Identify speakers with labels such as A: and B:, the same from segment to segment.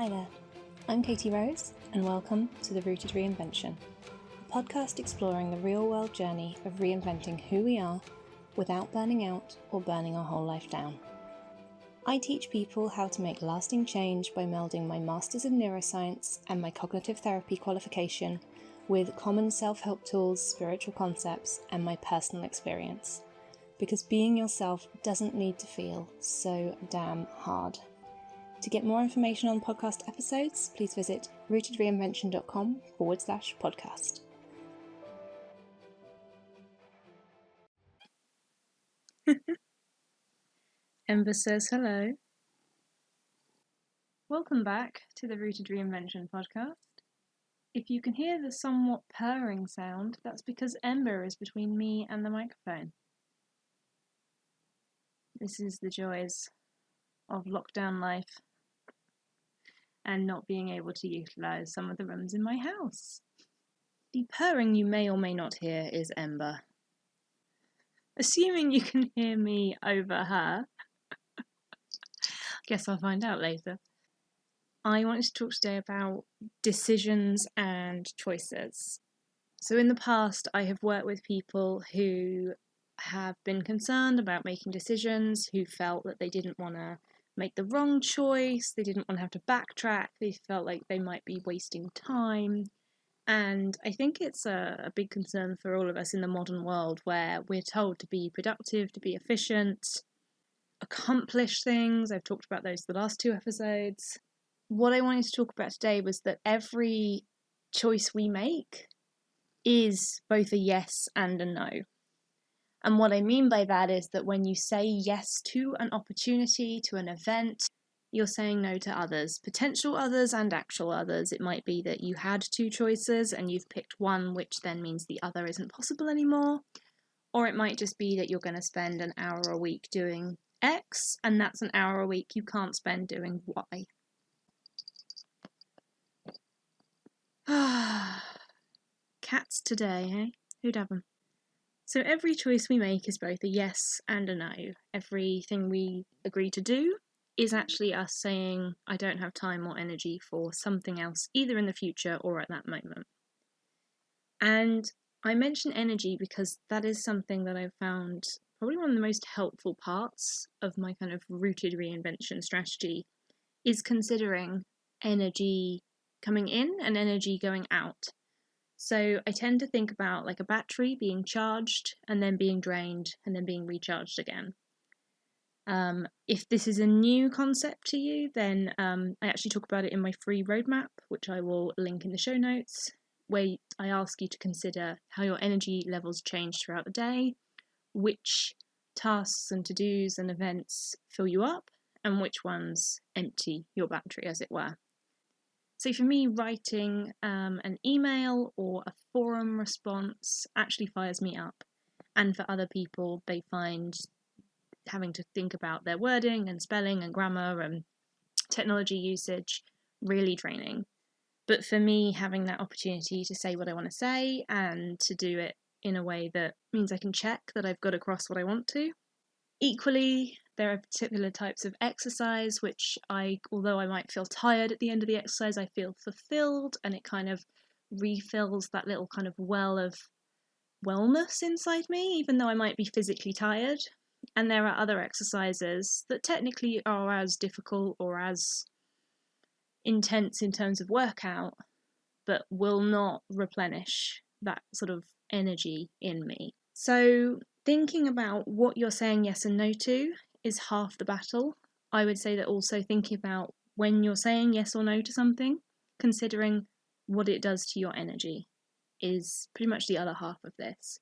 A: Hi there, I'm Katy Rose and welcome to the Rooted Reinvention, a podcast exploring the real-world journey of reinventing who we are without burning out or burning our whole life down. I teach people how to make lasting change by melding my Masters of Neuroscience and my Cognitive Therapy qualification with common self-help tools, spiritual concepts, and my personal experience. Because being yourself doesn't need to feel so damn hard. To get more information on podcast episodes, please visit rootedreinvention.com/podcast. Ember says hello. Welcome back to the Rooted Reinvention podcast. If you can hear the somewhat purring sound, that's because Ember is between me and the microphone. This is the joys of lockdown life and not being able to utilise some of the rooms in my house. The purring you may or may not hear is Ember. Assuming you can hear me over her, guess I'll find out later. I wanted to talk today about decisions and choices. So in the past, I have worked with people who have been concerned about making decisions, who felt that they didn't want to make the wrong choice, they didn't want to have to backtrack, they felt like they might be wasting time. And I think it's a big concern for all of us in the modern world where we're told to be productive, to be efficient, accomplish things. I've talked about those the last two episodes. What I wanted to talk about today was that every choice we make is both a yes and a no. And what I mean by that is that when you say yes to an opportunity, to an event, you're saying no to others, potential others and actual others. It might be that you had two choices and you've picked one, which then means the other isn't possible anymore. Or it might just be that you're going to spend an hour a week doing X, and that's an hour a week you can't spend doing Y. Cats today, eh? Who'd have them? So every choice we make is both a yes and a no. Everything we agree to do is actually us saying, I don't have time or energy for something else, either in the future or at that moment. And I mention energy because that is something that I've found probably one of the most helpful parts of my kind of rooted reinvention strategy is considering energy coming in and energy going out. So I tend to think about like a battery being charged and then being drained and then being recharged again. If this is a new concept to you, then I actually talk about it in my free roadmap, which I will link in the show notes, where I ask you to consider how your energy levels change throughout the day, which tasks and to-dos and events fill you up, and which ones empty your battery, as it were. So for me, writing an email or a forum response actually fires me up. And for other people, they find having to think about their wording and spelling and grammar and technology usage really draining. But for me, having that opportunity to say what I want to say and to do it in a way that means I can check that I've got across what I want to. Equally, there are particular types of exercise which although I might feel tired at the end of the exercise, I feel fulfilled, and it kind of refills that little kind of well of wellness inside me, even though I might be physically tired. And there are other exercises that technically are as difficult or as intense in terms of workout, but will not replenish that sort of energy in me. So thinking about what you're saying yes and no to is half the battle. I would say that also thinking about when you're saying yes or no to something, considering what it does to your energy is pretty much the other half of this.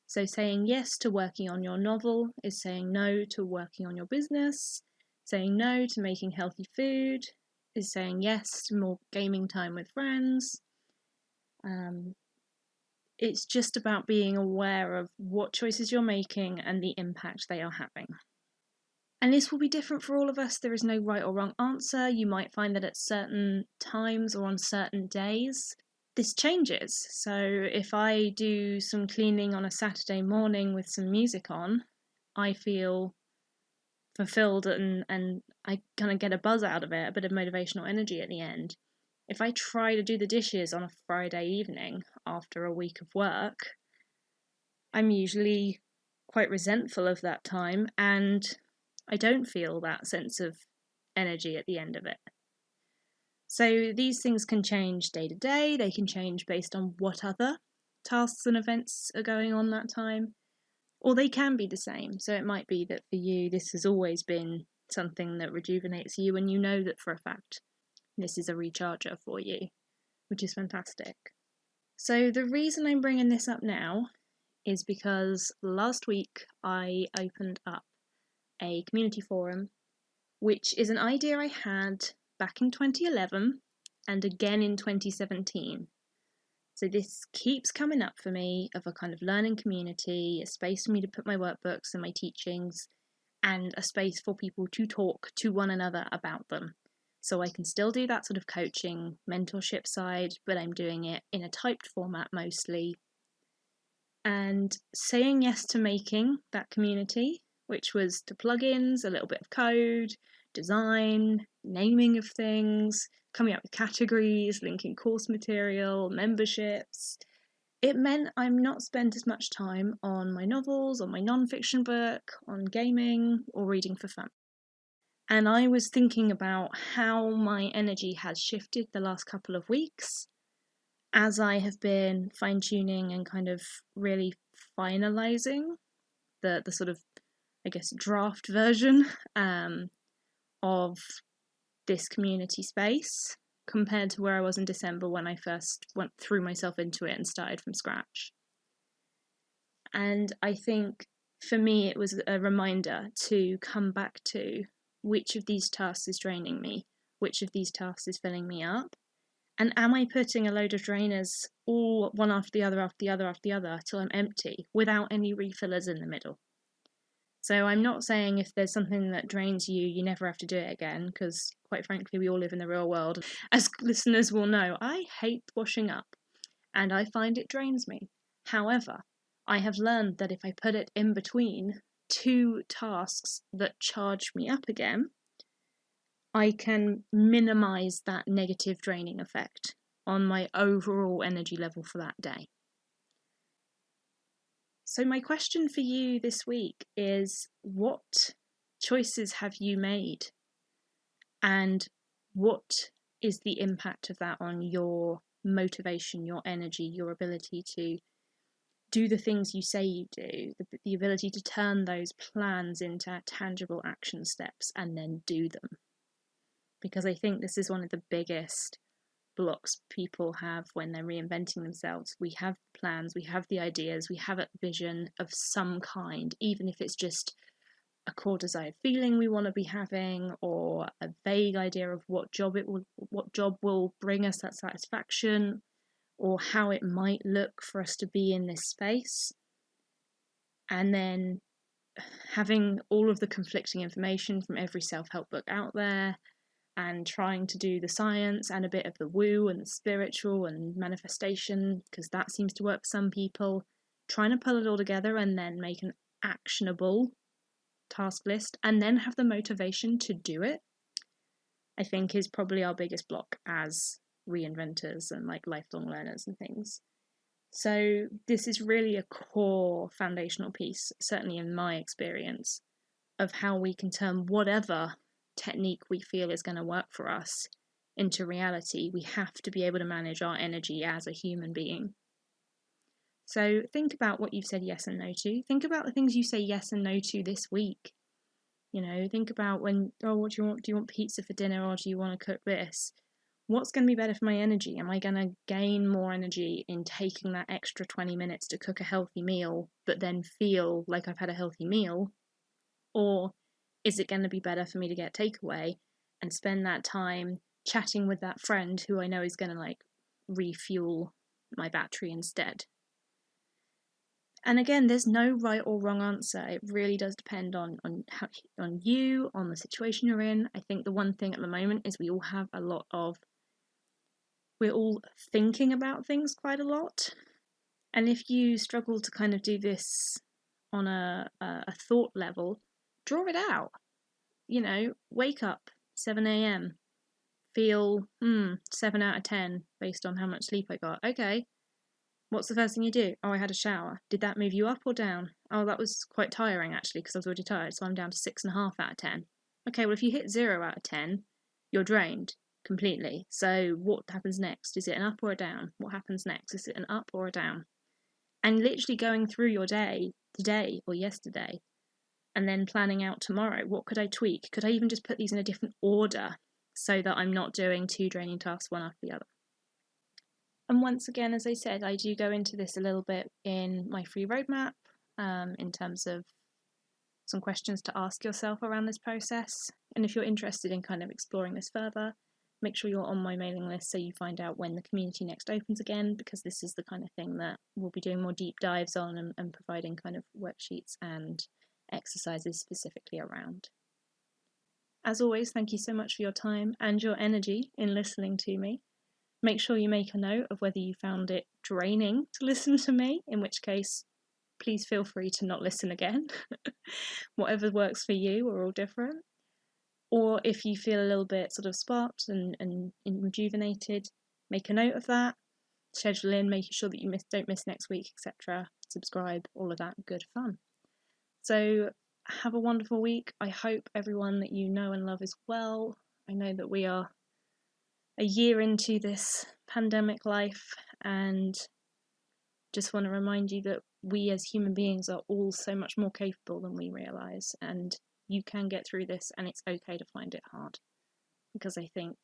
A: So saying yes to working on your novel is saying no to working on your business. Saying no to making healthy food is saying yes to more gaming time with friends. It's just about being aware of what choices you're making and the impact they are having. And this will be different for all of us. There is no right or wrong answer. You might find that at certain times or on certain days, this changes. So if I do some cleaning on a Saturday morning with some music on, I feel fulfilled and I kind of get a buzz out of it, a bit of motivational energy at the end. If I try to do the dishes on a Friday evening after a week of work, I'm usually quite resentful of that time, and I don't feel that sense of energy at the end of it. So these things can change day to day, they can change based on what other tasks and events are going on that time, or they can be the same. So it might be that for you, this has always been something that rejuvenates you, and you know that for a fact this is a recharger for you, which is fantastic. So the reason I'm bringing this up now is because last week I opened up a community forum, which is an idea I had back in 2011 and again in 2017. So this keeps coming up for me, of a kind of learning community, a space for me to put my workbooks and my teachings, and a space for people to talk to one another about them. So I can still do that sort of coaching, mentorship side, but I'm doing it in a typed format mostly. And saying yes to making that community, which was to plugins, a little bit of code, design, naming of things, coming up with categories, linking course material, memberships, it meant I'm not spent as much time on my novels, on my non-fiction book, on gaming, or reading for fun. And I was thinking about how my energy has shifted the last couple of weeks as I have been fine-tuning and kind of really finalising the sort of, I guess, draft version of this community space compared to where I was in December when I first threw myself into it and started from scratch. And I think for me it was a reminder to come back to which of these tasks is draining me, which of these tasks is filling me up, and am I putting a load of drainers all one after the other, after the other, after the other, till I'm empty, without any refillers in the middle? So I'm not saying if there's something that drains you, you never have to do it again, because quite frankly, we all live in the real world. As listeners will know, I hate washing up, and I find it drains me. However, I have learned that if I put it in between two tasks that charge me up again, I can minimise that negative draining effect on my overall energy level for that day. So my question for you this week is, what choices have you made? And what is the impact of that on your motivation, your energy, your ability to do the things you say you do, the ability to turn those plans into tangible action steps and then do them? Because I think this is one of the biggest blocks people have when they're reinventing themselves. We have plans, we have the ideas, we have a vision of some kind, even if it's just a core desired feeling we want to be having, or a vague idea of what job will bring us that satisfaction, or how it might look for us to be in this space. And then having all of the conflicting information from every self-help book out there, and trying to do the science and a bit of the woo and the spiritual and manifestation, because that seems to work for some people, trying to pull it all together and then make an actionable task list and then have the motivation to do it, I think is probably our biggest block as reinventors and like lifelong learners and things. So this is really a core foundational piece, certainly in my experience, of how we can turn whatever technique we feel is going to work for us into reality. We have to be able to manage our energy as a human being. So think about what you've said yes and no to. Think about the things you say yes and no to this week. You know, think about when, what do you want? Do you want pizza for dinner, or do you want to cook this? What's going to be better for my energy? Am I going to gain more energy in taking that extra 20 minutes to cook a healthy meal, but then feel like I've had a healthy meal? Or is it going to be better for me to get takeaway and spend that time chatting with that friend who I know is going to like refuel my battery instead? And again, there's no right or wrong answer. It really does depend on you, on the situation you're in. I think the one thing at the moment is we're all thinking about things quite a lot. And if you struggle to kind of do this on a thought level, draw it out. wake up 7 a.m, feel 7 out of 10 based on how much sleep I got. Okay, what's the first thing you do? Oh, I had a shower. Did that move you up or down? Oh, that was quite tiring actually because I was already tired, so I'm down to 6.5 out of 10. Okay, well, if you hit 0 out of 10, you're drained completely. So what happens next? Is it an up or a down? What happens next? Is it an up or a down? And literally going through your day, today or yesterday, and then planning out tomorrow. What could I tweak? Could I even just put these in a different order so that I'm not doing 2 draining tasks one after the other? And once again, as I said, I do go into this a little bit in my free roadmap, in terms of some questions to ask yourself around this process. And if you're interested in kind of exploring this further, make sure you're on my mailing list so you find out when the community next opens again, because this is the kind of thing that we'll be doing more deep dives on and providing kind of worksheets and exercises specifically around. As always, thank you so much for your time and your energy in listening to me. Make sure you make a note of whether you found it draining to listen to me, in which case, please feel free to not listen again. Whatever works for you, we're all different. Or if you feel a little bit sort of sparked and rejuvenated, make a note of that, schedule in, making sure that you don't miss next week, etc. Subscribe, all of that good fun. So have a wonderful week. I hope everyone that you know and love is well. I know that we are a year into this pandemic life, and just want to remind you that we as human beings are all so much more capable than we realise, and you can get through this, and it's okay to find it hard, because I think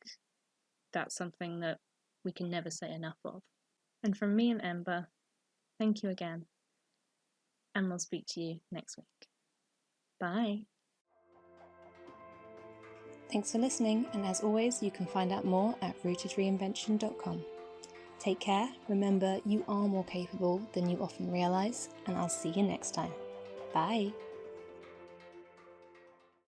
A: that's something that we can never say enough of. And from me and Ember, thank you again, and we'll speak to you next week. Bye.
B: Thanks for listening, and as always, you can find out more at RootedReinvention.com. Take care, remember you are more capable than you often realise, and I'll see you next time. Bye!